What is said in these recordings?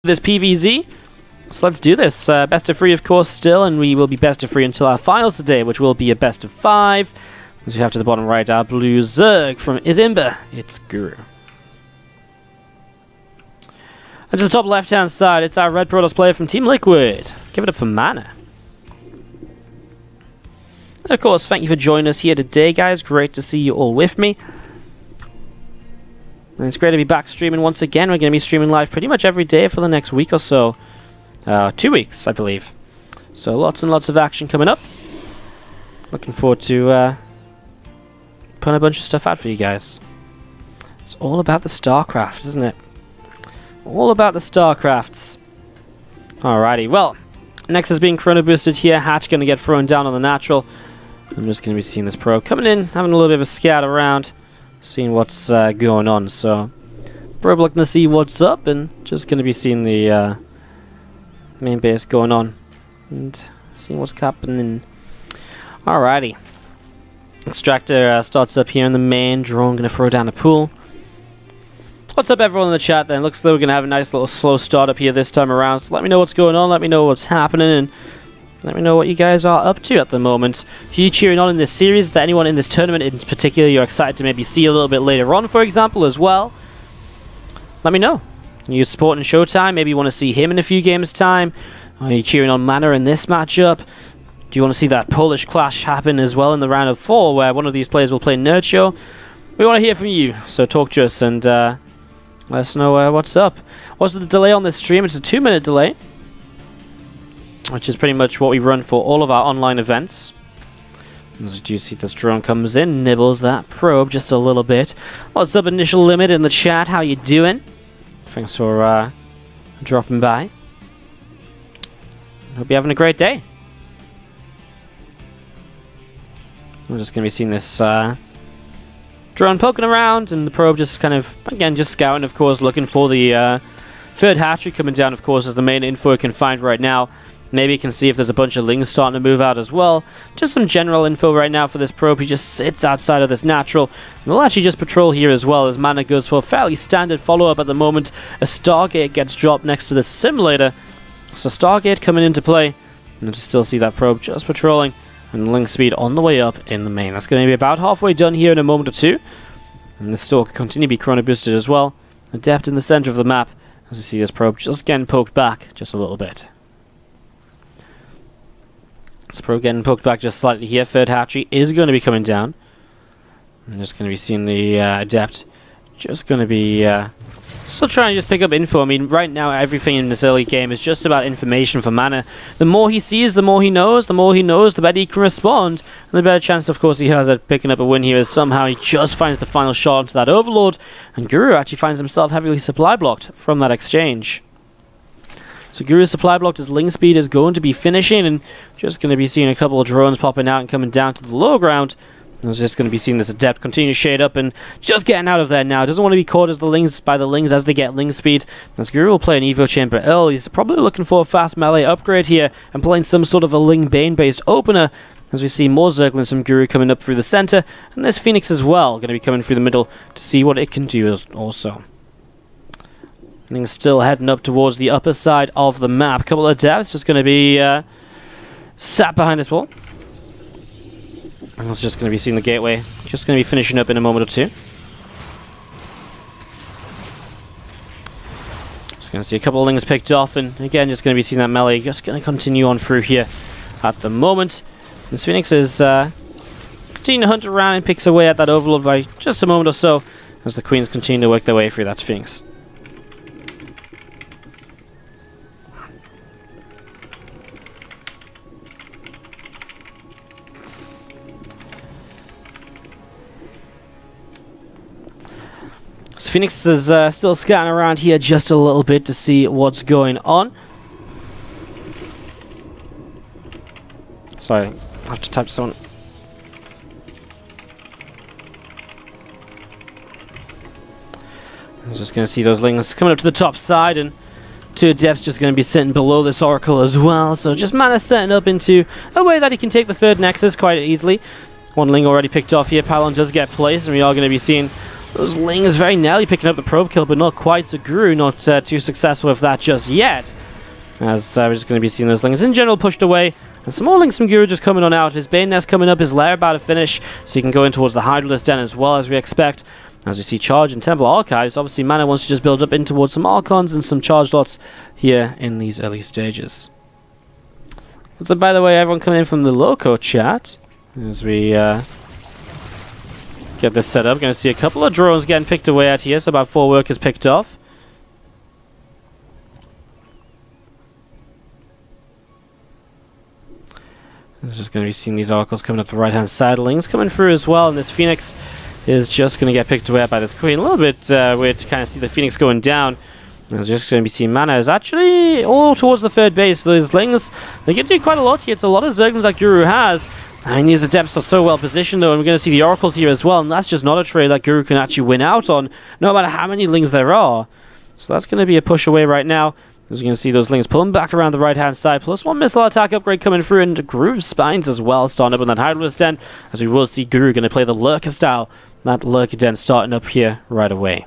this PvZ. So let's do this. Best of 3, of course, still, and we will be best of 3 until our finals today, which will be a best of 5. As we have to the bottom right, our blue Zerg from Izimba. It's Guru. And to the top left-hand side, it's our red Protoss player from Team Liquid. Give it up for MaNa. And of course, thank you for joining us here today, guys. Great to see you all with me. And it's great to be back streaming once again. We're going to be streaming live pretty much every day for the next week or so. 2 weeks, I believe. So lots and lots of action coming up. Looking forward to putting a bunch of stuff out for you guys. It's all about the StarCraft, isn't it? All about the StarCrafts. Alrighty, well, next is being chrono boosted here. Hatch going to get thrown down on the natural. I'm just going to be seeing this probe coming in, having a little bit of a scout around, seeing what's going on. So, probe looking to see what's up, and just going to be seeing the main base going on and seeing what's happening. Alrighty. Extractor starts up here in the main. Drone going to throw down a pool. What's up, everyone in the chat then? Looks like we're going to have a nice little slow start up here this time around. So let me know what's going on, let me know what's happening, and let me know what you guys are up to at the moment. Who are you cheering on in this series? Is there anyone in this tournament in particular you're excited to maybe see a little bit later on, for example, as well? Let me know. Are you supporting Showtime? Maybe you want to see him in a few games' time? Are you cheering on MaNa in this matchup? Do you want to see that Polish clash happen as well in the round of 4, where one of these players will play Nerd Show? We want to hear from you, so talk to us and let us know what's up. What's the delay on this stream? It's a 2-minute delay, which is pretty much what we run for all of our online events. As you see, this drone comes in, nibbles that probe just a little bit. What's up, Initial Limit in the chat? How you doing? Thanks for dropping by. Hope you're having a great day. We're just going to be seeing this drone poking around, and the probe just kind of, again, just scouting, of course, looking for the third hatchery coming down, of course, is the main info it can find right now. Maybe you can see if there's a bunch of lings starting to move out as well. Just some general info right now for this probe. He just sits outside of this natural. And we'll actually just patrol here as well, as MaNa goes for a fairly standard follow-up at the moment. A Stargate gets dropped next to the simulator. So Stargate coming into play. And you still see that probe just patrolling. And link speed on the way up in the main. That's going to be about halfway done here in a moment or two. And this still can continue to be chrono boosted as well. Adept in the center of the map. As you see this probe just getting poked back just a little bit. This probe getting poked back just slightly here. Third hatchery is going to be coming down. I'm just going to be seeing the Adept just going to be still trying to just pick up info. I mean, right now everything in this early game is just about information for MaNa. The more he sees, the more he knows. The more he knows, the better he can respond. And the better chance, of course, he has at picking up a win here is somehow he just finds the final shot onto that Overlord. And Guru actually finds himself heavily supply blocked from that exchange. So Guru's supply blocked, his link speed is going to be finishing, and just going to be seeing a couple of drones popping out and coming down to the low ground. I was just going to be seeing this Adept continue to shade up and just getting out of there now. Doesn't want to be caught as the lings by the lings as they get ling speed. As Guru will play an Evo Chamber early. He's probably looking for a fast melee upgrade here and playing some sort of a Ling Bane based opener. As we see more Zerglings from Guru coming up through the center. And there's Phoenix as well, going to be coming through the middle to see what it can do also. Things still heading up towards the upper side of the map. A couple of devs just going to be sat behind this wall. And it's just going to be seeing the gateway. Just going to be finishing up in a moment or two. Just going to see a couple of lings picked off. And again, just going to be seeing that melee. Just going to continue on through here at the moment. This Phoenix is continuing to hunt around and picks away at that Overlord by just a moment or so. As the Queens continue to work their way through that Phoenix. So Phoenix is still scouting around here just a little bit to see what's going on. Sorry, I have to type to someone. I'm just going to see those lings coming up to the top side, and two Adepts just going to be sitting below this Oracle as well. So just MaNa setting up into a way that he can take the third Nexus quite easily. One ling already picked off here. Pylon does get placed, and we are going to be seeing Those Lings very narrowly picking up the probe kill, but not quite. So Guru not too successful with that just yet. As we're just going to be seeing those Lings in general pushed away. And some more Lings from Guru just coming on out. His Bane Nest coming up, his lair about to finish. So he can go in towards the Hydralisk Den as well, as we expect. As we see Charge and Temple Archives, obviously MaNa wants to just build up in towards some Archons and some Charge lots here in these early stages. So by the way, everyone coming in from the Loco chat, as we get this set up. Going to see a couple of drones getting picked away at here, so about 4 workers picked off. There's just going to be seeing these oracles coming up the right hand side. Lings coming through as well, and this Phoenix is just going to get picked away by this Queen. A little bit weird to kind of see the Phoenix going down. There's just going to be seeing MaNa is actually all towards the third base. Those Lings, they get to do quite a lot here. It's a lot of Zerglings that Guru has. I mean, these Adepts are so well positioned though, and we're going to see the Oracles here as well, and that's just not a trade that Guru can actually win out on, no matter how many Lings there are. So that's going to be a push away right now. As you can see, those Lings pulling back around the right-hand side. +1 missile attack upgrade coming through, and Guru's Spines as well starting up in that Hydralisk Den, as we will see Guru going to play the Lurker style. That Lurker Den starting up here right away.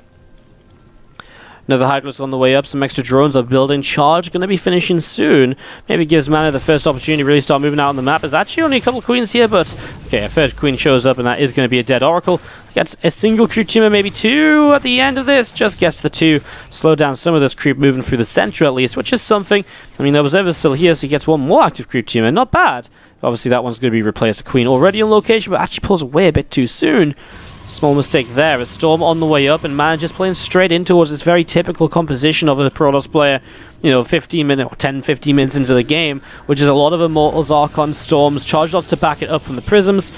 Another Hydralisk on the way up. Some extra drones are building. Charge going to be finishing soon. Maybe gives MaNa the first opportunity to really start moving out on the map. There's actually only a couple of Queens here, but okay, a third Queen shows up, and that is going to be a dead Oracle. Gets a single creep teamer, maybe 2 at the end of this. Just gets the 2. Slow down some of this creep moving through the center at least, which is something. I mean, the Observer's still here, so he gets 1 more active creep teamer. Not bad. Obviously, that one's going to be replaced. A Queen already on location, but actually pulls away a bit too soon. Small mistake there. A Storm on the way up, and MaNa just playing straight in towards this very typical composition of a Protoss player, you know, 15 minutes or 10, 15 minutes into the game, which is a lot of Immortals, Archons, Storms, Charge Lots to back it up from the Prisms.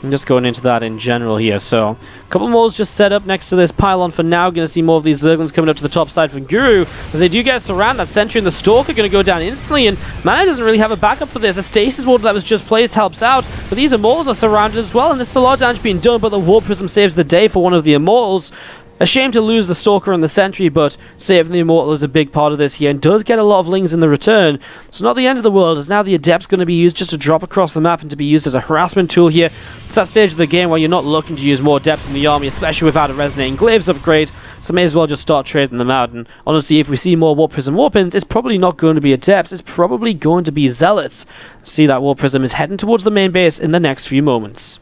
I'm just going into that in general here. So, a couple more just set up next to this pylon for now. Going to see more of these Zerglings coming up to the top side for Guru. As they do get a surround, that Sentry and the Stalker are going to go down instantly, and MaNa doesn't really have a backup for this. A Stasis Ward that was just placed helps out, but these Immortals are surrounded as well, and there's a lot of damage being done, but the War Prism saves the day for one of the Immortals. A shame to lose the Stalker and the Sentry, but saving the Immortal is a big part of this here, and does get a lot of Lings in the return. So not the end of the world, as now the Adept's going to be used just to drop across the map and to be used as a harassment tool here. It's that stage of the game where you're not looking to use more Adepts in the army, especially without a Resonating Glaives upgrade, so may as well just start trading them out. And honestly, if we see more Warp Prism Warpins, it's probably not going to be Adepts, it's probably going to be Zealots. See that Warp Prism is heading towards the main base in the next few moments.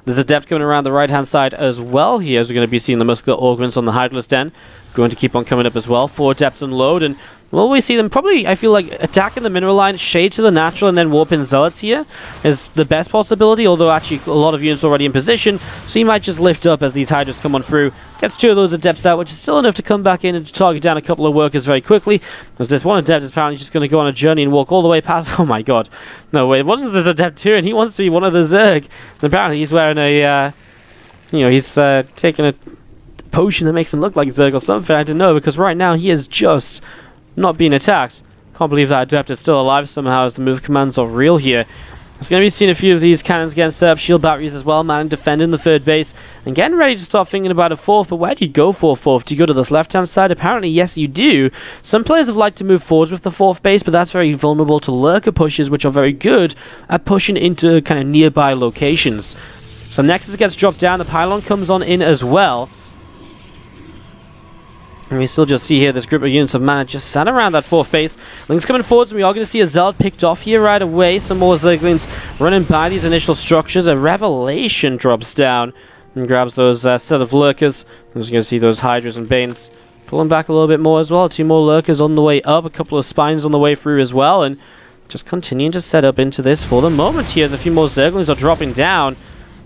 There's a Adept coming around the right-hand side as well here, as we're going to be seeing the Muscular Augments on the Hydralisk Den. Going to keep on coming up as well. 4 Adepts unload, and we'll always see them probably, I feel like, attacking the mineral line, Shade to the natural, and then warp in Zealots here is the best possibility, although actually a lot of units already in position, so you might just lift up as these Hydras come on through. Gets 2 of those Adepts out, which is still enough to come back in and to target down a couple of workers very quickly, as this one Adept is apparently just going to go on a journey and walk all the way past. Oh my god. No, wait, what is this Adept doing? He wants to be one of the Zerg. And apparently he's wearing a, he's taking a potion that makes him look like Zerg or something, I don't know, because right now he is just not being attacked. Can't believe that Adept is still alive somehow, as the move commands are real here. It's going to be seeing a few of these cannons getting set up, shield batteries as well, man, defending the third base, and getting ready to start thinking about a 4th, but where do you go for a 4th? Do you go to this left-hand side? Apparently, yes, you do. Some players have liked to move forwards with the 4th base, but that's very vulnerable to lurker pushes, which are very good at pushing into kind of nearby locations. So Nexus gets dropped down, the pylon comes on in as well. And we still just see here this group of units of MaNa just sat around that 4th base. Lings coming forwards, and we are going to see a Zealot picked off here right away. Some more Zerglings running by these initial structures. A Revelation drops down and grabs those set of lurkers. We're going to see those Hydras and Banes pulling back a little bit more as well. 2 more lurkers on the way up, a couple of Spines on the way through as well, and just continuing to set up into this for the moment here as a few more Zerglings are dropping down.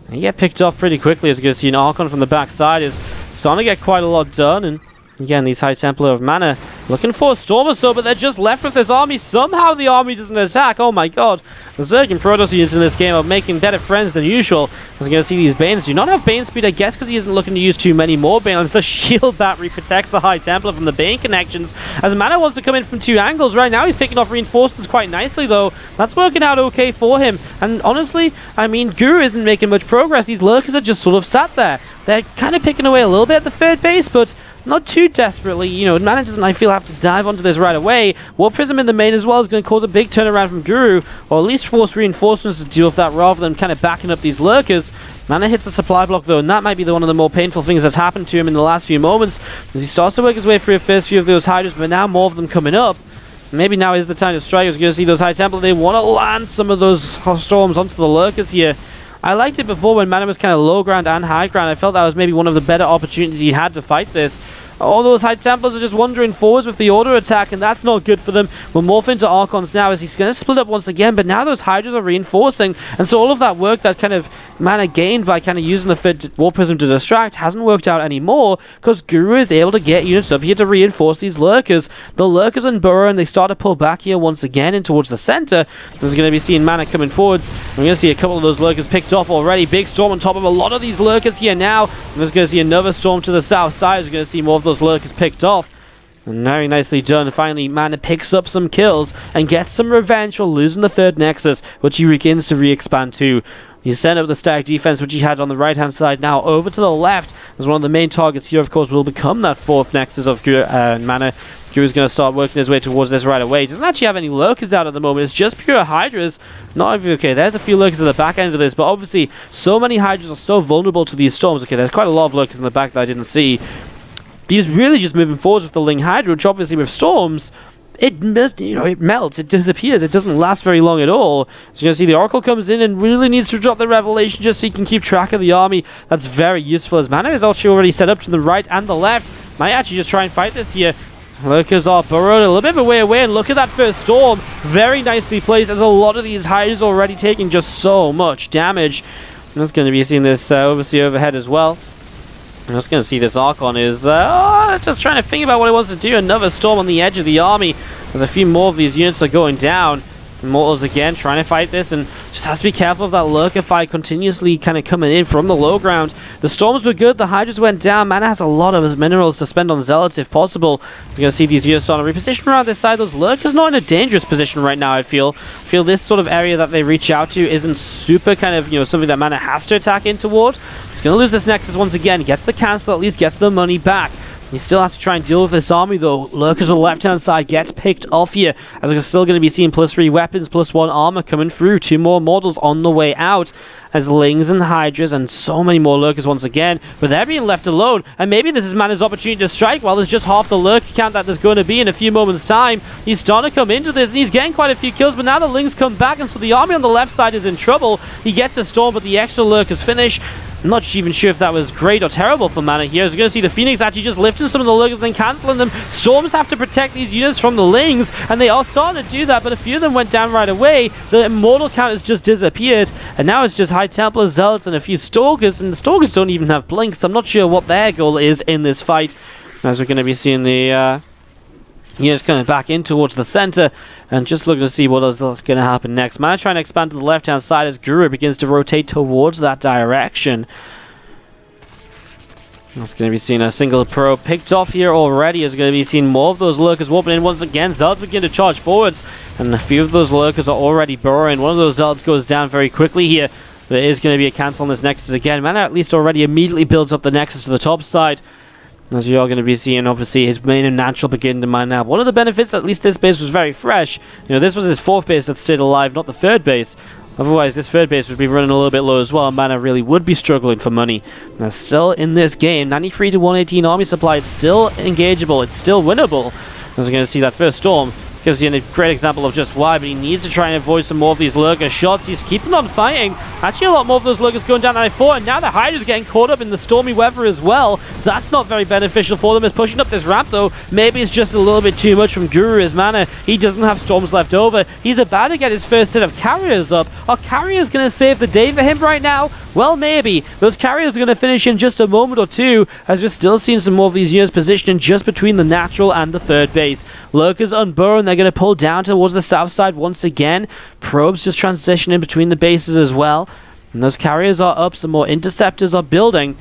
And you get picked off pretty quickly, as you're going to see an Archon from the backside is starting to get quite a lot done, and again, these High Templar of MaNa looking for a Storm or so, but they're just left with this army. Somehow the army doesn't attack. Oh my god. The Zerg and Protoss units in this game are making better friends than usual. As we're going to see these Banes do not have Bane speed, I guess, because he isn't looking to use too many more Banes. The shield battery protects the High Templar from the Bane connections, as MaNa wants to come in from 2 angles. Right now he's picking off reinforcements quite nicely, though. That's working out okay for him. And honestly, I mean, Guru isn't making much progress. These lurkers are just sort of sat there. They're kind of picking away a little bit at the third base, but not too desperately. You know, MaNa doesn't, I feel, have to dive onto this right away. War Prism in the main as well is going to cause a big turnaround from Guru, or at least force reinforcements to deal with that rather than kind of backing up these lurkers. MaNa hits a supply block though, and that might be one of the more painful things that's happened to him in the last few moments, as he starts to work his way through the first few of those Hydras, but now more of them coming up. Maybe now is the time to strike. As you're going to see those High Templar, they want to land some of those storms onto the lurkers here. I liked it before when MaNa was kind of low ground and high ground. I felt that was maybe one of the better opportunities he had to fight this. All those High Templars are just wandering forwards with the auto attack, and that's not good for them. We'll morph into Archons now as he's going to split up once again, but now those Hydras are reinforcing, and so all of that work that kind of MaNa gained by kind of using the third War Prism to distract hasn't worked out anymore, because Guru is able to get units up here to reinforce these lurkers. The lurkers unburrow, and they start to pull back here once again in towards the center. There's going to be seeing MaNa coming forwards. We're going to see a couple of those lurkers picked off already. Big storm on top of a lot of these lurkers here now. We're just going to see another storm to the south side. We're going to see more of those lurkers picked off. And very nicely done. Finally, MaNa picks up some kills and gets some revenge for losing the third Nexus, which he begins to re-expand to. He sent up the stack defense, which he had on the right-hand side, now over to the left. As one of the main targets here, of course, will become that fourth Nexus of MaNa. Guru's going to start working his way towards this right away. He doesn't actually have any lurkers out at the moment. It's just pure Hydras. Not even, okay, there's a few lurkers at the back end of this, but obviously so many Hydras are so vulnerable to these storms. Okay, there's quite a lot of lurkers in the back that I didn't see. He's really just moving forwards with the Ling Hydra, which obviously with storms, it melts, it disappears, it doesn't last very long at all. So you're going to see the Oracle comes in and really needs to drop the Revelation just so he can keep track of the army. That's very useful, as MaNa is actually already set up to the right and the left. Might actually just try and fight this here. Lurkers are burrowed a little bit of a way away, and look at that first storm. Very nicely placed, as a lot of these Hydras already taking just so much damage. And that's going to be seeing this obviously overhead as well. I'm just going to see this Archon is just trying to think about what he wants to do. Another storm on the edge of the army. There's a few more of these units are going down. Immortals again trying to fight this, and just has to be careful of that lurker fight continuously kind of coming in from the low ground. The storms were good, the Hydras went down. MaNa has a lot of his minerals to spend on Zealots if possible. You're going to see these units starting to reposition around this side. Those lurkers not in a dangerous position right now, I feel. This sort of area that they reach out to isn't super kind of, something that MaNa has to attack in toward. He's going to lose this Nexus once again. Gets the cancel, at least gets the money back. He still has to try and deal with this army though. Lurkers on the left-hand side gets picked off here, as we're still going to be seeing +3 weapons, +1 armor coming through. 2 more models on the way out, as Lings and Hydras and so many more lurkers once again, but they're being left alone. And maybe this is MaNa's opportunity to strike while there's just half the lurker count that there's going to be in a few moments time. He's starting to come into this, and he's getting quite a few kills, but now the Lings come back, and so the army on the left side is in trouble. He gets a storm, but the extra lurkers finish. I'm not even sure if that was great or terrible for MaNa here. As we're going to see the Phoenix actually just lifting some of the lurkers and then cancelling them. Storms have to protect these units from the Lings, and they are starting to do that, but a few of them went down right away. The Immortal count has just disappeared, and now it's just High Templar, Zealots, and a few Stalkers, and the Stalkers don't even have blinks. I'm not sure what their goal is in this fight, as we're going to be seeing the units coming back in towards the center, and just looking to see what else is going to happen next. MaNa trying to expand to the left-hand side as Guru begins to rotate towards that direction. It's going to be seeing a single pro picked off here already. Is going to be seeing more of those lurkers warping in once again. Zealots begin to charge forwards, and a few of those lurkers are already burrowing. One of those Zealots goes down very quickly here. There is going to be a cancel on this Nexus again. MaNa at least already immediately builds up the Nexus to the top side. As you are going to be seeing, obviously, his main and natural begin to mine now. One of the benefits, at least this base was very fresh. This was his 4th base that stayed alive, not the 3rd base. Otherwise, this 3rd base would be running a little bit low as well. MaNa really would be struggling for money. Now, still in this game, 93 to 118 army supply. It's still engageable. It's still winnable. As we're going to see that first storm. Gives you a great example of just why, but he needs to try and avoid some more of these lurker shots. He's keeping on fighting. Actually, a lot more of those lurkers going down 94, and now the Hydra's getting caught up in the stormy weather as well. That's not very beneficial for them. Is pushing up this ramp, though. Maybe it's just a little bit too much from Guru as MaNa. He doesn't have storms left over. He's about to get his first set of carriers up. Are carriers going to save the day for him right now? Well, maybe. Those carriers are going to finish in just a moment or two, as we're still seeing some more of these units positioning just between the natural and the 3rd base. Lurkers unburrow, and they're going to pull down towards the south side once again. Probes just transition in between the bases as well. And those carriers are up, some more interceptors are building.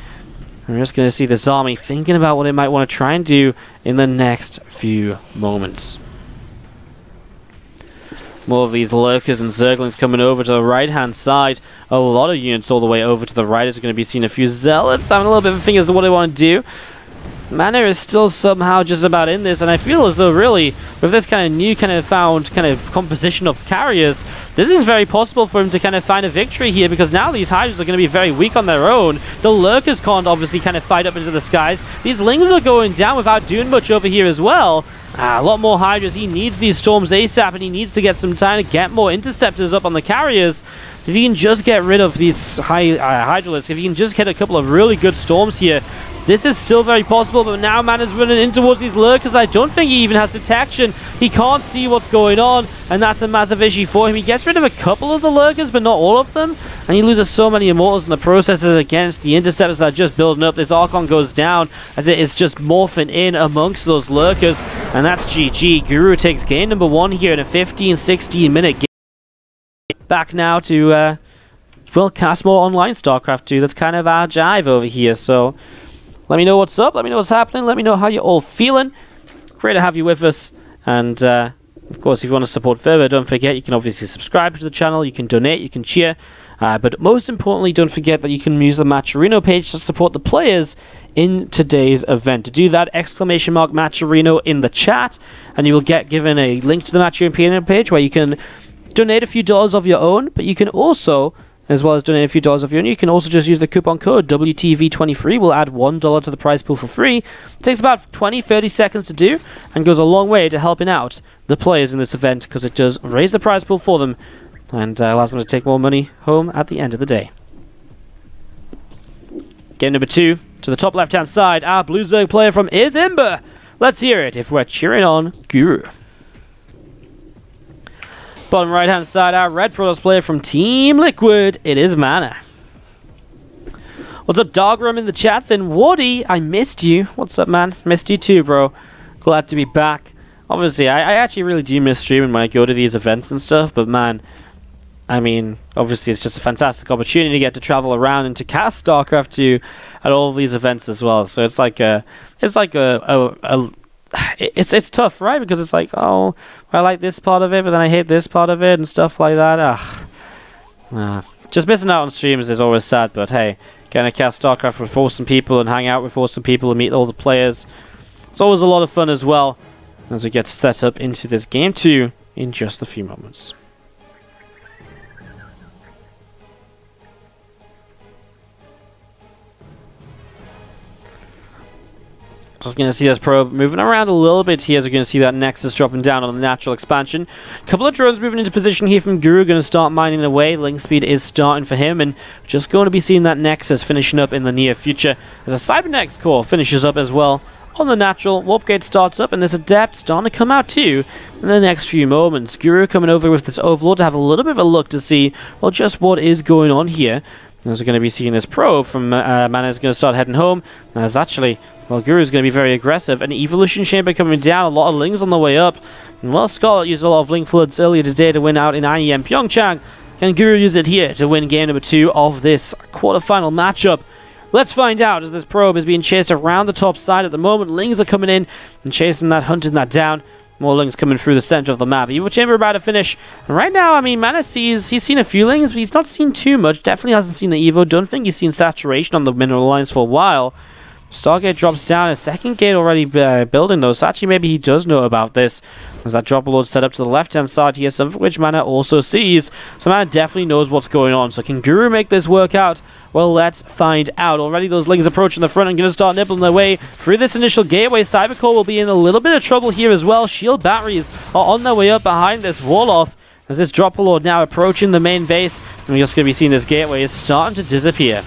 We're just going to see this army thinking about what it might want to try and do in the next few moments. More of these lurkers and zerglings coming over to the right-hand side. A lot of units all the way over to the right. Is going to be seeing a few zealots having a little bit of a thing as to what they want to do. MaNa is still somehow just about in this, and I feel as though really, with this kind of new found composition of carriers, this is very possible for him to kind of find a victory here, because now these Hydras are going to be very weak on their own. The Lurkers can't obviously kind of fight up into the skies. These Lings are going down without doing much over here as well. A lot more Hydras. He needs these Storms ASAP, and he needs to get some time to get more Interceptors up on the carriers. If he can just get rid of these Hydralisks, if he can just hit a couple of really good Storms here, this is still very possible. But now MaNa's running in towards these Lurkers. I don't think he even has detection. He can't see what's going on, and that's a massive issue for him. He gets rid of a couple of the Lurkers, but not all of them, and he loses so many Immortals in the processes against the Interceptors that are just building up. This Archon goes down as it is just morphing in amongst those Lurkers, and that's GG. Guru takes game number 1 here in a 15-16 minute game. Back now to, well, cast more online StarCraft 2. That's kind of our jive over here, so let me know what's up, let me know what's happening, let me know how you're all feeling. Great to have you with us, and of course, if you want to support further, don't forget you can obviously subscribe to the channel, you can donate, you can cheer, but most importantly, don't forget that you can use the Matcherino page to support the players in today's event. To do that, exclamation mark Matcherino in the chat, and you will get given a link to the Matcherino page where you can donate a few dollars of your own, but you can also, as well as donate a few dollars of your own, you can also just use the coupon code WTV23. We'll add $1 to the prize pool for free. It takes about 20-30 seconds to do, and goes a long way to helping out the players in this event, because it does raise the prize pool for them, and allows them to take more money home at the end of the day. Game number 2, to the top left-hand side, our Blue Zerg player from Izimba. Let's hear it if we're cheering on Guru. Bottom right hand side, our Red Protoss player from Team Liquid, it is MaNa. What's up, Dogrum in the chat saying, Wardy, I missed you. What's up, man? Missed you too, bro. Glad to be back. Obviously, I actually really do miss streaming when I go to these events and stuff, but man, I mean, obviously it's just a fantastic opportunity to get to travel around and to cast StarCraft 2 at all of these events as well. So it's like it's tough, right? Because it's like, oh, I like this part of it, but then I hate this part of it and stuff like that. Just missing out on streams is always sad, but hey, getting to cast StarCraft with awesome people and hang out with awesome people and meet all the players, it's always a lot of fun as well, as we get set up into this game 2 in just a few moments. Just going to see this probe moving around a little bit here, as we're going to see that Nexus dropping down on the natural expansion. A couple of drones moving into position here from Guru, going to start mining away. Link speed is starting for him, and just going to be seeing that Nexus finishing up in the near future, as a Cybernetics core finishes up as well on the natural. Warp Gate starts up, and there's Adept starting to come out too in the next few moments. Guru coming over with this Overlord to have a little bit of a look to see, well, just what is going on here. As we're going to be seeing this probe from MaNa is going to start heading home. As actually, well, Guru is going to be very aggressive. An Evolution Chamber coming down, a lot of Lings on the way up. And well, Scarlet used a lot of Link Floods earlier today to win out in IEM Pyeongchang. Can Guru use it here to win game number 2 of this quarterfinal matchup? Let's find out, as this probe is being chased around the top side at the moment. Lings are coming in and chasing that, hunting that down. More Lings coming through the center of the map. Evo Chamber about to finish. And right now, I mean, MaNa he's seen a few Lings, but he's not seen too much. Definitely hasn't seen the Evo. Don't think he's seen saturation on the mineral lines for a while. Stargate drops down. A second gate already building, though. So actually, maybe he does know about this. There's that drop load set up to the left-hand side here, something which MaNa also sees. So MaNa definitely knows what's going on. So can Guru make this work out? Well, let's find out. Already those Lings approaching the front and going to start nibbling their way through this initial gateway. Cybercore will be in a little bit of trouble here as well. Shield batteries are on their way up behind this wall-off, as this drop load now approaching the main base. And we're just going to be seeing this gateway is starting to disappear.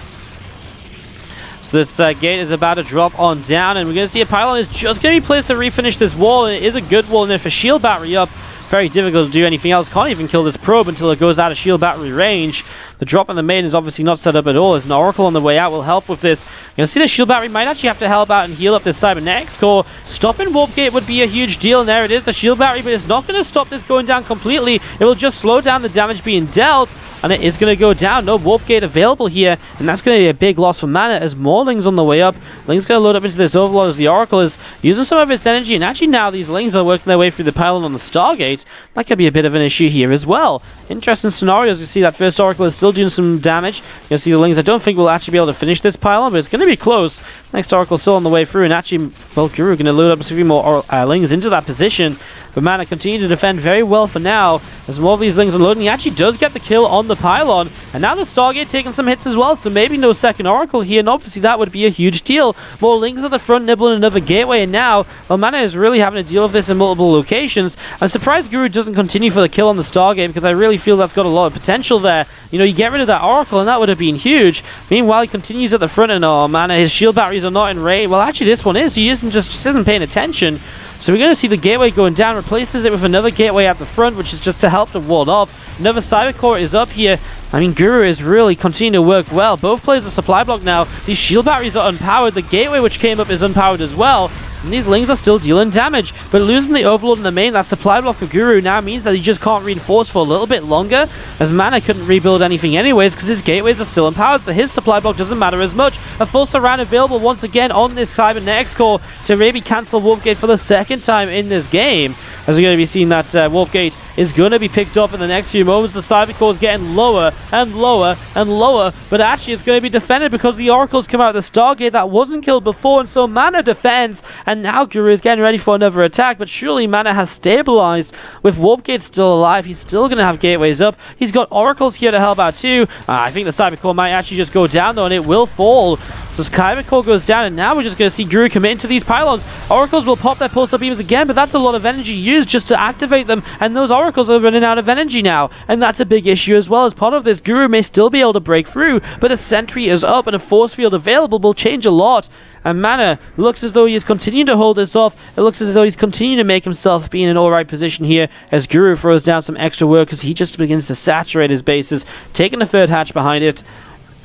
So this gate is about to drop on down, and we're going to see a pylon is just going to be placed to refinish this wall, and it is a good wall. And if a shield battery up, very difficult to do anything else. Can't even kill this probe until it goes out of shield battery range. The drop on the main is obviously not set up at all, as an Oracle on the way out will help with this. You're going to see the shield battery might actually have to help out and heal up this Cybernetics core. Stopping Warp Gate would be a huge deal, and there it is, the shield battery, but it's not going to stop this going down completely. It will just slow down the damage being dealt, and it is going to go down. No Warp Gate available here, and that's going to be a big loss for MaNa, as more Lings on the way up. Lings going to load up into this Overlord, as the Oracle is using some of its energy, and actually now these Lings are working their way through the pylon on the Stargate. That could be a bit of an issue here as well. Interesting scenarios. You see that first Oracle is still doing some damage. You see the Lings, I don't think we'll actually be able to finish this pylon, but it's going to be close. Next Oracle still on the way through, and actually, well, Guru going to load up a few more Lings into that position. But MaNa continue to defend very well for now. As more of these Lings are loading, he actually does get the kill on the pylon. And now the Stargate taking some hits as well, so maybe no second Oracle here, and obviously that would be a huge deal. More Lings at the front, nibbling another gateway, and now, well, MaNa is really having to deal with this in multiple locations. I'm surprised Guru doesn't continue for the kill on the Stargate, because I really feel that's got a lot of potential there. You know, you get rid of that Oracle, and that would have been huge. Meanwhile, he continues at the front, and oh, MaNa, his shield batteries are not in range. Well, actually, this one is. He just isn't paying attention. So we're going to see the gateway going down, replaces it with another gateway at the front, which is just to help the ward off. Another Cyber Core is up here. I mean, Guru is really continuing to work well. Both players are supply block now. These shield batteries are unpowered. The gateway which came up is unpowered as well. And these Lings are still dealing damage. But losing the Overlord in the main, that supply block for Guru now means that he just can't reinforce for a little bit longer, as MaNa couldn't rebuild anything anyways because his gateways are still empowered, so his supply block doesn't matter as much. A full surround available once again on this Cybernetics core to maybe cancel Warp Gate for the second time in this game. As we're going to be seeing that Warp Gate is going to be picked up in the next few moments. The Cyber Core is getting lower and lower and lower, but actually it's going to be defended because the Oracles come out of the Stargate that wasn't killed before, and so MaNa defends, and now Guru is getting ready for another attack, but surely MaNa has stabilized. With Warp Gate still alive, he's still going to have gateways up. He's got Oracles here to help out too. I think the Cyber Core might actually just go down though, and it will fall. So Cyber Core goes down, and now we're just going to see Guru commit into these pylons. Oracles will pop their pulsar beams again, but that's a lot of energy used just to activate them, and those Oracles are running out of energy now, and that's a big issue as well. As part of this, Guru may still be able to break through, but a sentry is up and a force field available will change a lot. And MaNa looks as though he is continuing to hold this off. It looks as though he's continuing to make himself be in an alright position here as Guru throws down some extra work as he just begins to saturate his bases, taking the third hatch behind it.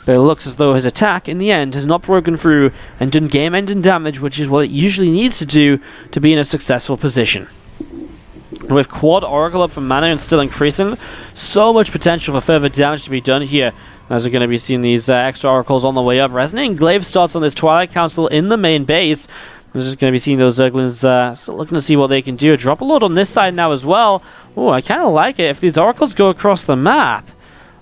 But it looks as though his attack, in the end, has not broken through and done game-ending damage, which is what it usually needs to do to be in a successful position. With quad Oracle up from MaNa and still increasing, so much potential for further damage to be done here. As we're going to be seeing these extra Oracles on the way up. Resonating Glaive starts on this Twilight Council in the main base. We're just going to be seeing those Zerglings still looking to see what they can do. Drop a load on this side now as well. Oh, I kind of like it. If these Oracles go across the map,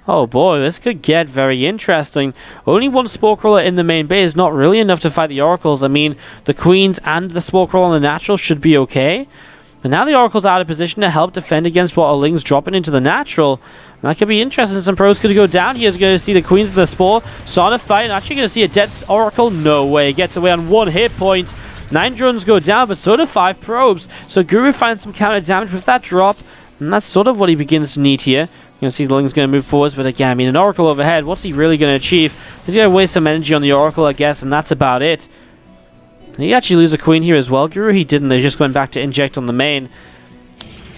oh boy, this could get very interesting. Only one Spore Crawler in the main base is not really enough to fight the Oracles. I mean, the Queens and the Spore Crawler on the natural should be okay. But now the Oracle's out of position to help defend against what are Lings dropping into the natural. And that could be interesting. Some pros could go down here. Is going to see the Queens of the Spore start a fight. And actually going to see a dead Oracle. No way. Gets away on 1 hit point. 9 drones go down, but so do 5 probes. So Guru finds some counter damage with that drop. And that's sort of what he begins to need here. You're going to see the Ling's going to move forwards. But again, I mean, an Oracle overhead. What's he really going to achieve? He's going to waste some energy on the Oracle, I guess. And that's about it. He actually lose a Queen here as well. Guru, he didn't. They just went back to inject on the main.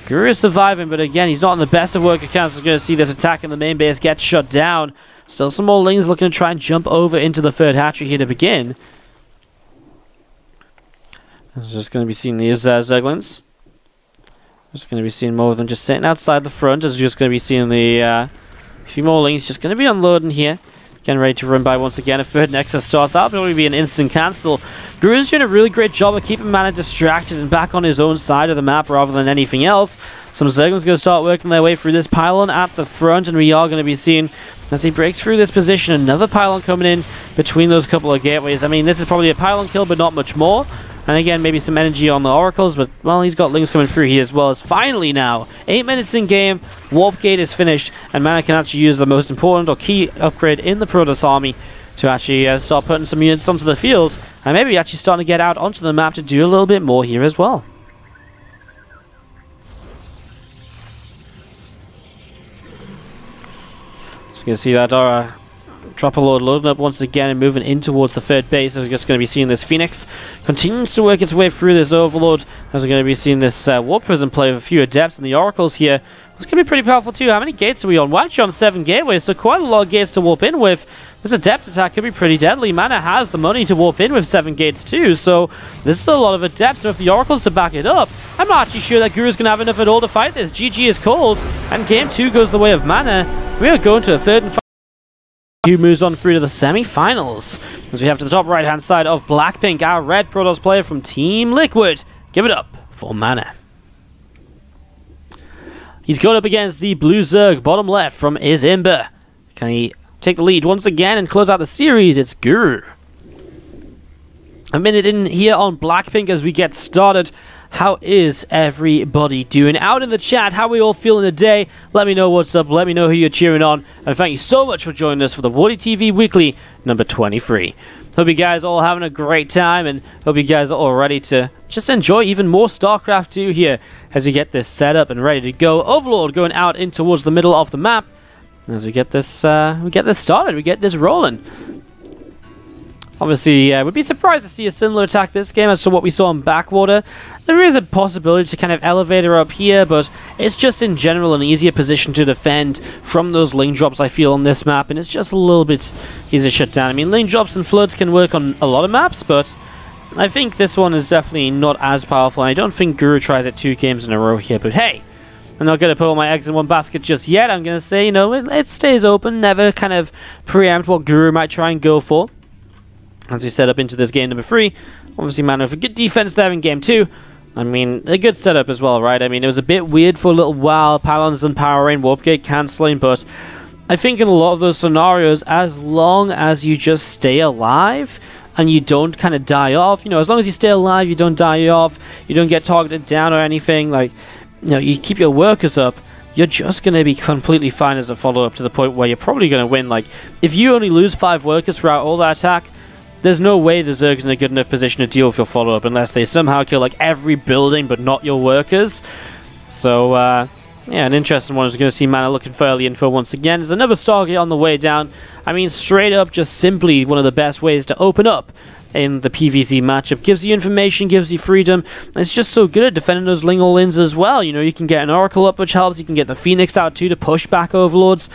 Guru is surviving, but again, he's not on the best of work accounts. We're going to see this attack in the main base get shut down. Still some more Lings looking to try and jump over into the third hatchery here to begin. It's just going to be seeing these Zerglings. Just going to be seeing more of them just sitting outside the front. As we're just going to be seeing the few more Lings just going to be unloading here. Getting ready to run by once again. A third Nexus starts. That'll probably be an instant cancel. Guru's doing a really great job of keeping MaNa distracted and back on his own side of the map rather than anything else. Some Zerglings going to start working their way through this pylon at the front, and we are going to be seeing, as he breaks through this position, another pylon coming in between those couple of gateways. I mean, this is probably a pylon kill, but not much more. And again, maybe some energy on the Oracles, but, well, he's got Lings coming through here as well. As finally now, 8 minutes in game, Warp Gate is finished, and MaNa can actually use the most important or key upgrade in the Protoss army to actually start putting some units onto the field, and maybe actually starting to get out onto the map to do a little bit more here as well. Just going to see that drop a load, loading up once again and moving in towards the third base. So we're just going to be seeing this Phoenix continues to work its way through this Overlord. As we're going to be seeing this Warp Prism play with a few Adepts and the Oracles here. It's going to be pretty powerful too. How many gates are we on? We're actually on 7 gateways, so quite a lot of gates to warp in with. This Adept attack could be pretty deadly. MaNa has the money to warp in with 7 gates too, so this is a lot of Adepts, and with the Oracles to back it up, I'm not actually sure that Guru's going to have enough at all to fight this. GG is called, and game 2 goes the way of MaNa. We are going to a third and final. Who moves on through to the semi-finals, as we have to the top right-hand side of Blackpink, our red Protoss player from Team Liquid. Give it up for MaNa. He's going up against the blue Zerg, bottom left from Izimba. Can he take the lead once again and close out the series? It's Guru. a minute in here on Blackpink as we get started. How is everybody doing out in the chat? How are we all feeling today? Let me know what's up. Let me know who you're cheering on. And thank you so much for joining us for the WardiTV Weekly number 23. Hope you guys are all having a great time, and hope you guys are all ready to just enjoy even more StarCraft 2 here as we get this set up and ready to go. Overlord going out in towards the middle of the map as we get this started. We get this rolling. Obviously, we'd be surprised to see a similar attack this game as to what we saw in Backwater. There is a possibility to kind of elevate her up here, but it's just in general an easier position to defend from those lane drops, I feel, on this map, and it's just a little bit easier to shut down. I mean, lane drops and floods can work on a lot of maps, but I think this one is definitely not as powerful, and I don't think Guru tries it 2 games in a row here, but hey, I'm not going to put all my eggs in one basket just yet. I'm going to say, you know, it stays open, never kind of preempt what Guru might try and go for. As we set up into this game number 3, obviously MaNa with a good defense there in game 2. I mean, a good setup as well, right? I mean, it was a bit weird for a little while, pylons and power rain, warp gate cancelling, but I think in a lot of those scenarios, as long as you just stay alive and you don't kind of die off, you know, as long as you stay alive, you don't die off, you don't get targeted down or anything, like, you know, you keep your workers up, you're just going to be completely fine as a follow-up to the point where you're probably going to win. Like, if you only lose 5 workers throughout all that attack, there's no way the Zerg's in a good enough position to deal with your follow-up unless they somehow kill like every building but not your workers. So, yeah, an interesting one is going to see MaNa looking for early info once again. There's another Stargate on the way down. I mean, straight up, just simply one of the best ways to open up in the PvZ matchup. Gives you information, gives you freedom. It's just so good at defending those Ling all-ins as well. You know, you can get an Oracle up, which helps. You can get the Phoenix out too to push back Overlords.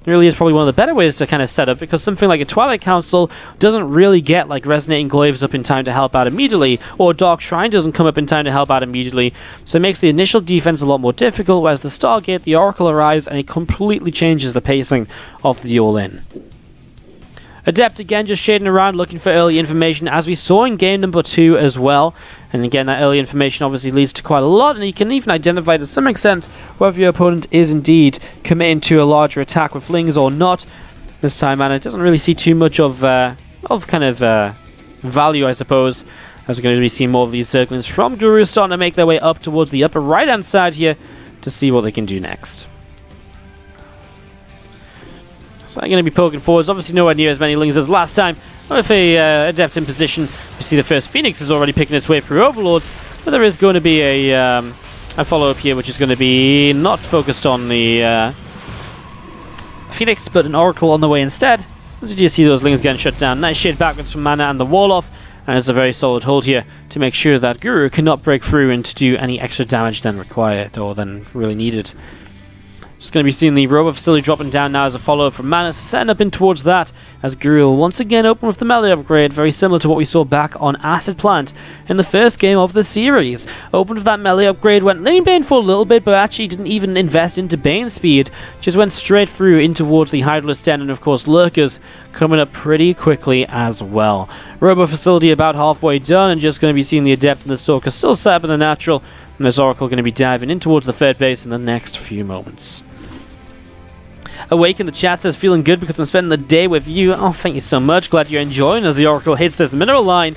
It really is probably one of the better ways to kind of set up, because something like a Twilight Council doesn't really get like Resonating Glaives up in time to help out immediately, or Dark Shrine doesn't come up in time to help out immediately, so it makes the initial defense a lot more difficult, whereas the Stargate, the Oracle arrives and it completely changes the pacing of the all-in. Adept again just shading around looking for early information, as we saw in game number 2 as well. And again, that early information obviously leads to quite a lot, and you can even identify to some extent whether your opponent is indeed committing to a larger attack with Lings or not. This time, MaNa doesn't really see too much of value, I suppose, as we're going to be seeing more of these circlings from Guru starting to make their way up towards the upper right-hand side here to see what they can do next. So they're going to be poking forwards. Obviously nowhere near as many Lings as last time. With a Adept in position, we see the first Phoenix is already picking its way through Overlords, but there is going to be a follow-up here, which is going to be not focused on the Phoenix, but an Oracle on the way instead. As you do see those Lings getting shut down. Nice shade backwards from MaNa and the Warlock, and it's a very solid hold here to make sure that Guru cannot break through and to do any extra damage than required, or than really needed. Just going to be seeing the robot facility dropping down now as a follow-up from MaNa, so setting up in towards that as Guru will once again open with the melee upgrade, very similar to what we saw back on Acid Plant in the first game of the series. Opened with that melee upgrade, went Lane Bane for a little bit, but actually didn't even invest into Bane speed, just went straight through in towards the Hydralisk Den, and of course Lurkers coming up pretty quickly as well. Robot facility about halfway done, and just going to be seeing the Adept and the Stalker still set up in the natural, and this Oracle going to be diving in towards the third base in the next few moments. Awake in the chat says, feeling good because I'm spending the day with you. Oh, thank you so much. Glad you're enjoying as the Oracle hits this mineral line.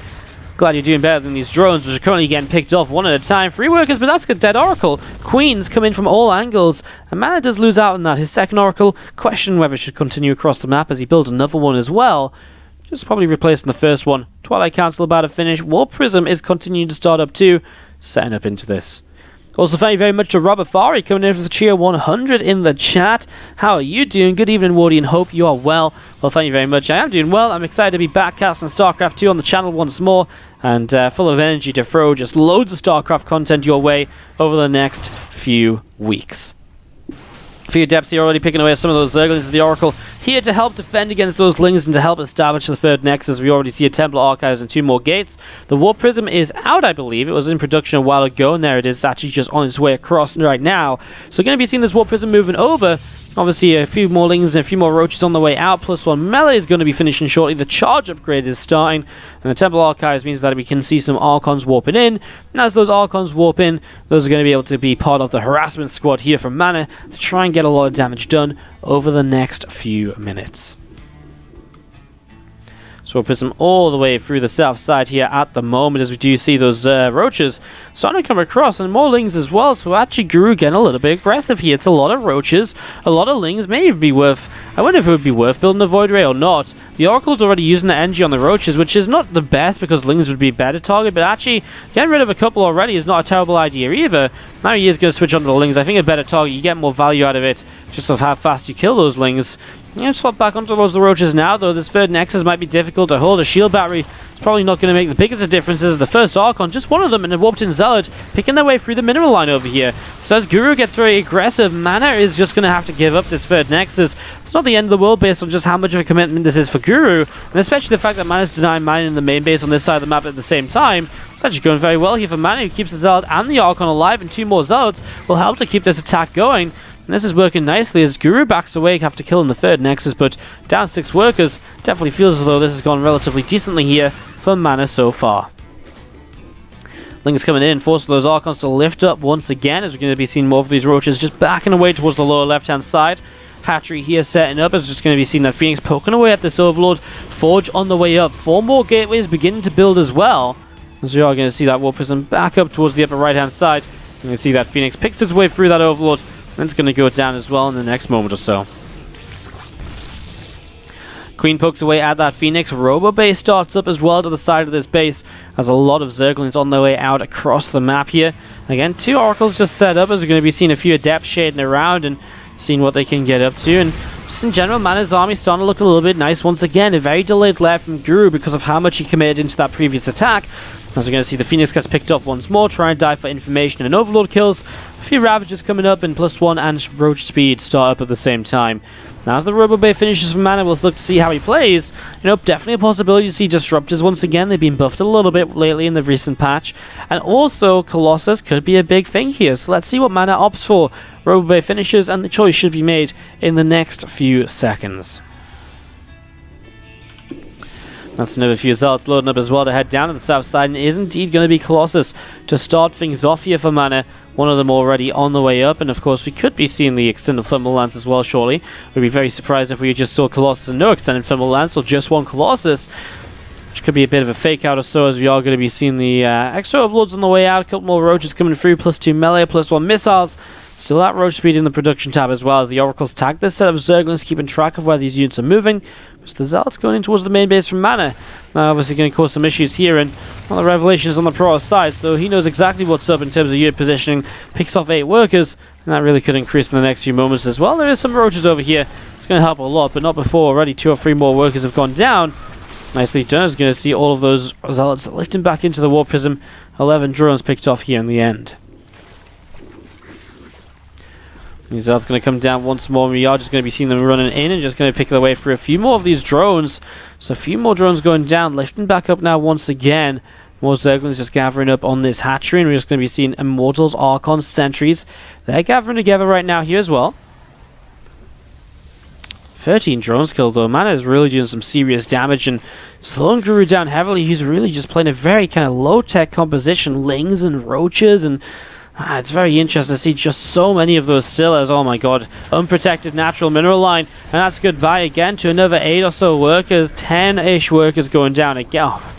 Glad you're doing better than these drones, which are currently getting picked off one at a time. 3 workers, but that's good. Dead Oracle. Queens come in from all angles. And MaNa does lose out on that. His second Oracle, question whether it should continue across the map as he builds another one as well. Just probably replacing the first one. Twilight Council about to finish. War Prism is continuing to start up too, setting up into this. Also, thank you very much to Robert Fari coming in for the cheer 100 in the chat. How are you doing? Good evening, Wardy, and hope you are well. Well, thank you very much. I am doing well. I'm excited to be back casting StarCraft 2 on the channel once more, and full of energy to throw just loads of StarCraft content your way over the next few weeks. For your depths, you're already picking away some of those Zerglings as the Oracle here to help defend against those Lings and to help establish the third Nexus. We already see a Templar Archives and 2 more gates. The War Prism is out, I believe. It was in production a while ago, and there it is, actually just on its way across right now. So we're going to be seeing this War Prism moving over. Obviously, a few more Lings and a few more Roaches on the way out, plus 1 melee is going to be finishing shortly. The charge upgrade is starting, and the Temple Archives means that we can see some Archons warping in. And as those Archons warp in, those are going to be able to be part of the harassment squad here from MaNa to try and get a lot of damage done over the next few minutes. So So Prism all the way through the south side here at the moment, as we do see those roaches starting to come across, and more lings as well. So actually Guru getting a little bit aggressive here. It's a lot of roaches, a lot of lings. May even be worth, I wonder if it would be worth building a Void Ray or not. The Oracle's already using the energy on the roaches, which is not the best because lings would be a better target, but actually getting rid of a couple already is not a terrible idea either. Now he is going to switch on to the lings. I think a better target, you get more value out of it just of how fast you kill those lings. Swap back onto those roaches now, though this third Nexus might be difficult to hold. A shield battery is probably not going to make the biggest of differences. The first Archon, just one of them, and a warped in Zealot, picking their way through the mineral line over here. So as Guru gets very aggressive, MaNa is just going to have to give up this third Nexus. It's not the end of the world based on just how much of a commitment this is for Guru, and especially the fact that MaNa's denying mining in the main base on this side of the map at the same time. It's actually going very well here for MaNa, who keeps the Zealot and the Archon alive, and 2 more Zealots will help to keep this attack going. And this is working nicely as Guru backs away after killing the third Nexus, but down 6 workers. Definitely feels as though this has gone relatively decently here for MaNa so far. Ling's coming in, forcing those Archons to lift up once again, as we're going to be seeing more of these roaches just backing away towards the lower left-hand side. Hatchery here setting up, as just going to be seeing that Phoenix poking away at this Overlord. Forge on the way up. 4 more gateways beginning to build as well. As we are going to see that Warp Prism back up towards the upper right-hand side. You're going to see that Phoenix picks its way through that Overlord. And it's going to go down as well in the next moment or so. Queen pokes away at that Phoenix. Robo base starts up as well to the side of this base, as a lot of Zerglings on their way out across the map here. Again, 2 Oracles just set up, as we're going to be seeing a few Adepts shading around and seeing what they can get up to. And just in general, MaNa's army starting to look a little bit nice once again. A very delayed left from Guru because of how much he committed into that previous attack. As we're going to see the Phoenix gets picked up once more, try and die for information and Overlord kills. A few Ravages coming up, and +1 and Roach Speed start up at the same time. Now as the Robo Bay finishes for MaNa, we'll look to see how he plays. Definitely a possibility to see Disruptors once again. They've been buffed a little bit lately in the recent patch. And also, Colossus could be a big thing here. So let's see what MaNa opts for. Robo Bay finishes, and the choice should be made in the next few seconds. That's another few Zealots loading up as well to head down to the south side, and it is indeed going to be Colossus to start things off here for MaNa. One of them already on the way up, and of course we could be seeing the extended thermal lance as well shortly. We'd be very surprised if we just saw Colossus and no extended thermal lance, or just one Colossus, which could be a bit of a fake out or so, as we are going to be seeing the extra Overlords on the way out. A couple more Roaches coming through, +2 melee, +1 missiles. Still that Roach Speed in the production tab as well, as the Oracles tag this set of Zerglings, keeping track of where these units are moving. So the Zealots going in towards the main base from MaNa. Now obviously going to cause some issues here, and well, the Revelation is on the Pro side, so he knows exactly what's up in terms of unit positioning. Picks off 8 workers, and that really could increase in the next few moments as well. There is some Roaches over here. It's going to help a lot, but not before already 2 or 3 more workers have gone down. Nicely done. Is going to see all of those Zealots lifting back into the Warp Prism. 11 drones picked off here in the end. These Zealots going to come down once more. We are just going to be seeing them running in and just going to pick their way through a few more of these drones. So a few more drones going down, lifting back up now once again. More Zerglings just gathering up on this hatchery, and we're just going to be seeing Immortals, Archons, Sentries. They're gathering together right now here as well. 13 drones killed though. MaNa is really doing some serious damage and slowing Guru down heavily. He's really just playing a very kind of low-tech composition. Lings and Roaches, and it's very interesting to see just so many of those Stillers. Oh my god. Unprotected natural mineral line. And that's goodbye again to another 8 or so workers. 10-ish workers going down again. Oh,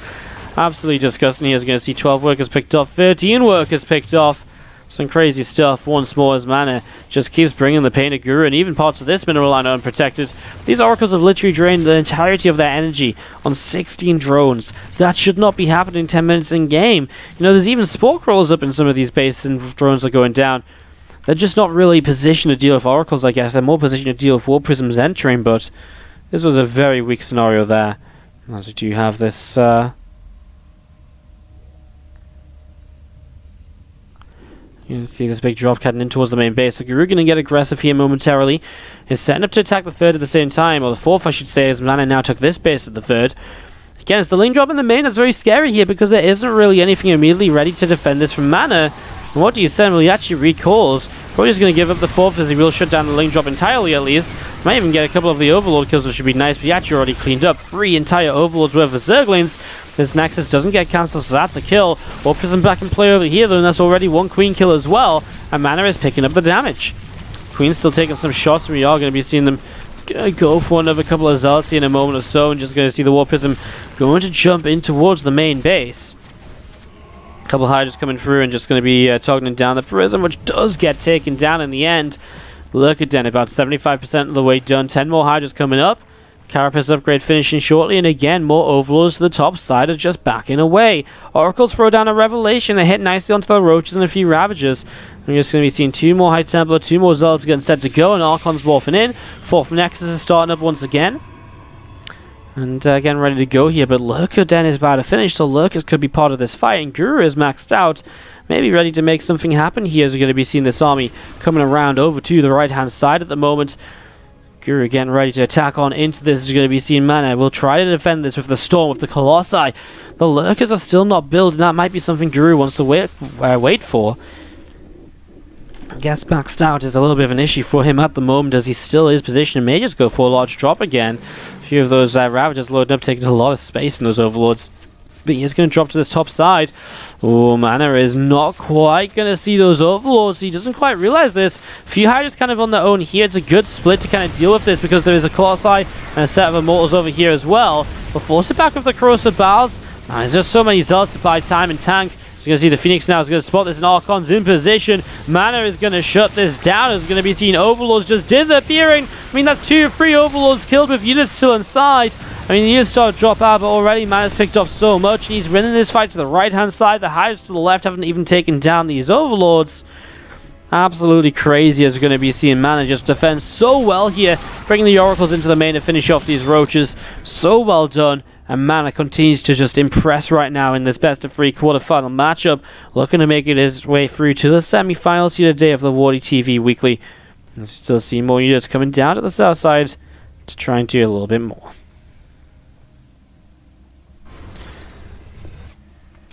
absolutely disgusting. He's going to see 12 workers picked off. 13 workers picked off. Some crazy stuff once more as MaNa just keeps bringing the pain to Guru, and even parts of this mineral line are unprotected. These Oracles have literally drained the entirety of their energy on 16 drones. That should not be happening 10 minutes in game. There's even Spore Crawlers up in some of these bases, and drones are going down. They're just not really positioned to deal with Oracles, I guess. They're more positioned to deal with Warp Prisms entering, but this was a very weak scenario there. As we do have this you can see this big drop cutting in towards the main base. So Guru going to get aggressive here momentarily. He's setting up to attack the third at the same time, or the fourth I should say, as MaNa now took this base at the third. Again, it's the lane drop in the main that's very scary here, because there isn't really anything immediately ready to defend this from MaNa. And what do you send? Well, he actually recalls. Probably just going to give up the fourth, as he will shut down the lane drop entirely at least. Might even get a couple of the Overlord kills, which would be nice, but he actually already cleaned up 3 entire Overlords worth of Zerglings. This Nexus doesn't get cancelled, so that's a kill. Warp Prism back in play over here, though, and that's already 1 Queen kill as well. And MaNa is picking up the damage. Queen's still taking some shots, and we are going to be seeing them gonna go for another couple of Zealots in a moment or so, and just gonna see the War Prism going to jump in towards the main base. A couple of Hydras coming through and just gonna be targeting down the Prism, which does get taken down in the end. Look at Den, about 75% of the way done. 10 more Hydras coming up. Carapace upgrade finishing shortly, and again, more Overlords to the top side are just backing away. Oracles throw down a Revelation. They hit nicely onto the Roaches and a few Ravagers. We're just going to be seeing 2 more High Templar, 2 more Zealots getting set to go, and Archon's morphing in. 4th Nexus is starting up once again. And again, ready to go here, but Lurker Den is about to finish, so Lurkers could be part of this fight, and Guru is maxed out. Maybe ready to make something happen here, as we're going to be seeing this army coming around over to the right-hand side at the moment. Guru again ready to attack on into this. Is going to be seeing MaNa. We'll try to defend this with the Storm, with the Colossi. The Lurkers are still not built, and that might be something Guru wants to wait for. I guess maxed out is a little bit of an issue for him at the moment, as he still is positioned and may just go for a large drop again. A few of those Ravagers loading up, taking a lot of space in those Overlords. But he is going to drop to this top side. Oh, MaNa is not quite going to see those Overlords. He doesn't quite realize this. A few Hydras kind of on their own here. It's a good split to kind of deal with this, because there is a Colossi and a set of Immortals over here as well. But force it back with the Corrosive Bowels. There's just so many Zealots to buy time and tank. He's going to see the Phoenix now. He's going to spot this, and Archon's in position. MaNa is going to shut this down. It's going to be seeing Overlords just disappearing. I mean, that's 2 or 3 Overlords killed with units still inside. I mean, the units start to drop out, but already MaNa's picked up so much. He's winning this fight to the right-hand side. The Hydras to the left haven't even taken down these Overlords. Absolutely crazy, as we're going to be seeing MaNa just defend so well here, bringing the Oracles into the main to finish off these Roaches. So well done. And MaNa continues to just impress right now in this best-of-3 quarterfinal matchup, looking to make it its way through to the semi-finals here today of the WardiTV Weekly. And still see more units coming down to the south side to try and do a little bit more.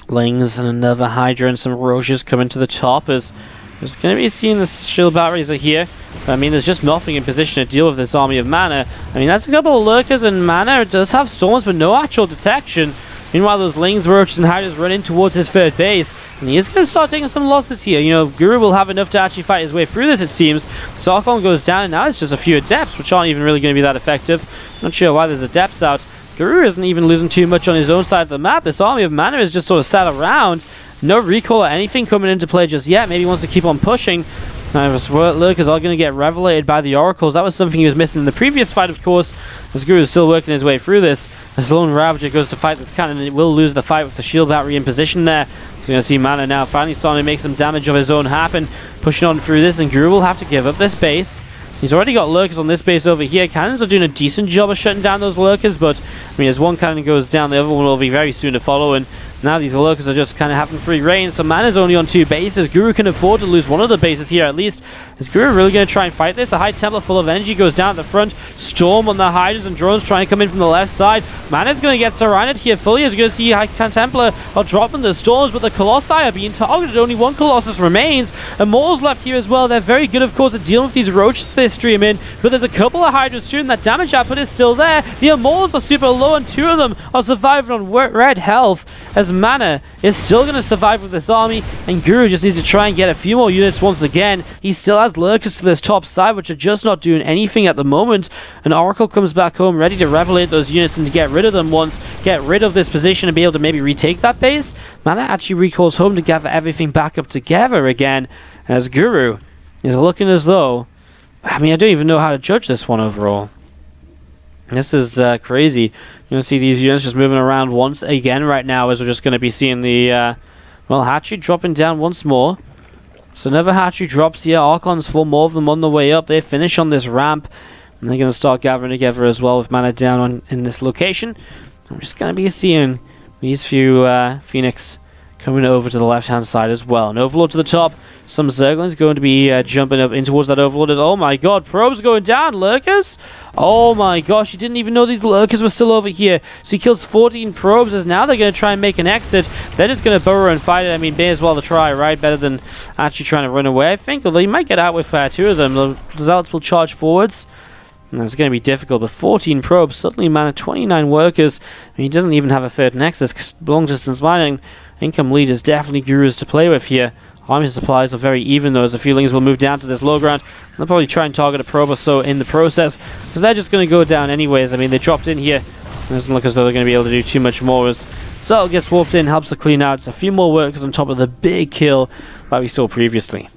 Lings and another Hydra and some Roaches coming to the top, as there's going to be seeing the shield batteries are here. I mean, there's just nothing in position to deal with this army of MaNa. I mean, that's a couple of Lurkers, and MaNa does have Storms, but no actual detection. Meanwhile, those Lings, Roaches, and Hydras run in towards his third base, and he is going to start taking some losses here. You know, Guru will have enough to actually fight his way through this, it seems. Sarkon goes down, and now it's just a few Adepts, which aren't even really going to be that effective. Not sure why there's Adepts out. Guru isn't even losing too much on his own side of the map. This army of MaNa is just sort of sat around. No recall or anything coming into play just yet. Maybe he wants to keep on pushing. Lurkers are going to get revelated by the Oracles. That was something he was missing in the previous fight, of course, as Guru is still working his way through this. As Lone Ravager goes to fight this cannon, and it will lose the fight with the shield battery in position there. He's going to see MaNa now finally starting to make some damage of his own happen, pushing on through this, and Guru will have to give up this base. He's already got Lurkers on this base over here. Cannons are doing a decent job of shutting down those Lurkers, but I mean, as one cannon goes down, the other one will be very soon to follow, and now these Lurkers are just kind of having free reign. So MaNa's only on 2 bases. Guru can afford to lose one of the bases here at least. Is Guru really going to try and fight this? A High Templar full of energy goes down at the front. Storm on the Hydras and drones trying to come in from the left side. MaNa's going to get surrounded here fully, as you're going to see High Templar are dropping the Storms, but the Colossi are being targeted. Only 1 Colossus remains. Immortals left here as well. They're very good, of course, at dealing with these Roaches they stream in, but there's a couple of Hydras too, and that damage output is still there. The Immortals are super low, and 2 of them are surviving on red health, as MaNa is still going to survive with this army, and Guru just needs to try and get a few more units once again. He still has Lurkers to this top side, which are just not doing anything at the moment, and Oracle comes back home ready to revelate those units and to get rid of them once, get rid of this position and be able to maybe retake that base. MaNa actually recalls home to gather everything back up together again, as Guru is looking as though, I mean, I don't even know how to judge this one overall. This is crazy. You're going to see these units just moving around once again right now, as we're just going to be seeing the, well, Hatchery dropping down once more. So another Hatchery drops here. Archons, 4 more of them on the way up. They finish on this ramp, and they're going to start gathering together as well with MaNa down in this location. I'm just going to be seeing these few Phoenix coming over to the left-hand side as well. An Overlord to the top. Some Zerglings going to be jumping up in towards that Overlord. Oh my god, probes going down. Lurkers? Oh my gosh, he didn't even know these Lurkers were still over here. So he kills 14 probes, as now they're going to try and make an exit. They're just going to burrow and fight it. I mean, may as well to try, right? Better than actually trying to run away, I think. Although he might get out with 2 of them. The Zealots will charge forwards. And it's going to be difficult, but 14 probes. Suddenly, MaNa, 29 workers. I mean, he doesn't even have a third Nexus. Long distance mining. Income lead is definitely Gurus to play with here. Army supplies are very even though, as a few Lings will move down to this low ground. They'll probably try and target a probe or so in the process, because they're just going to go down anyways. I mean, they dropped in here. It doesn't look as though they're going to be able to do too much more, as Cell gets warped in, helps to clean out. It's a few more workers on top of the big kill that we saw previously.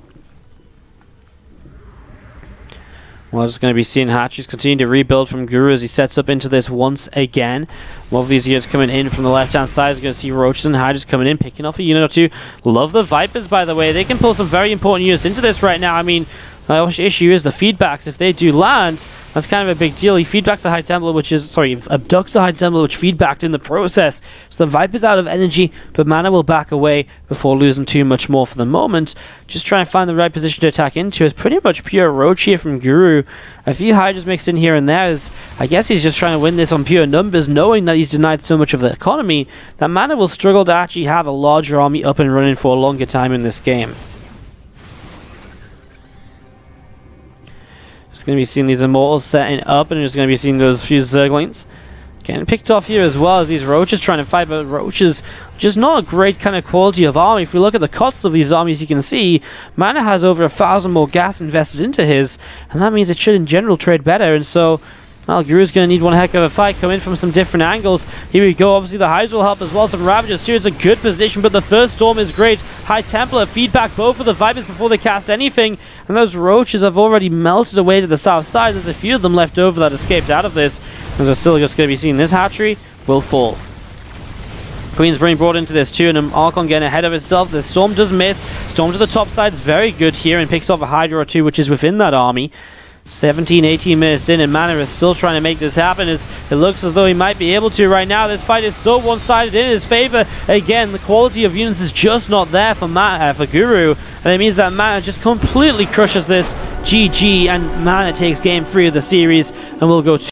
We're just going to be seeing hatcheries continue to rebuild from Guru as he sets up into this once again. More of these units coming in from the left-hand side. You're going to see Roaches and Hydras coming in, picking off a unit or two. Love the Vipers, by the way. They can pull some very important units into this right now. I mean, the issue is the feedbacks. If they do land, that's kind of a big deal. He feedbacks a High Templar, abducts a High Templar, which feedbacked in the process. So the Viper's out of energy, but MaNa will back away before losing too much more for the moment. Just trying to find the right position to attack into. It's pretty much pure Roach here from Guru. A few Hydras mixed in here and there. I guess he's just trying to win this on pure numbers, knowing that he's denied so much of the economy, that MaNa will struggle to actually have a larger army up and running for a longer time in this game. Just going to be seeing these Immortals setting up, and just going to be seeing those few Zerglings getting picked off here, as well as these Roaches trying to fight. But Roaches, just not a great kind of quality of army. If we look at the costs of these armies, you can see MaNa has over 1,000 more gas invested into his, and that means it should in general trade better. And so, well, Guru's going to need one heck of a fight, come in from some different angles. Here we go. Obviously, the Hydra will help as well. Some Ravagers too. It's a good position, but the first Storm is great. High Templar feedback both of the Vipers before they cast anything, and those Roaches have already melted away to the south side. There's a few of them left over that escaped out of this, and they're still just going to be seeing this hatchery will fall. Queen's being brought into this too, and Archon getting ahead of itself. The Storm does miss. Storm to the top side is very good here and picks off a Hydra or two, which is within that army. 17-18 minutes in, and MaNa is still trying to make this happen, as it looks as though he might be able to right now. This fight is so one-sided in his favor. Again, the quality of units is just not there for Guru, and it means that MaNa just completely crushes this. GG, and MaNa takes game 3 of the series, and we'll go to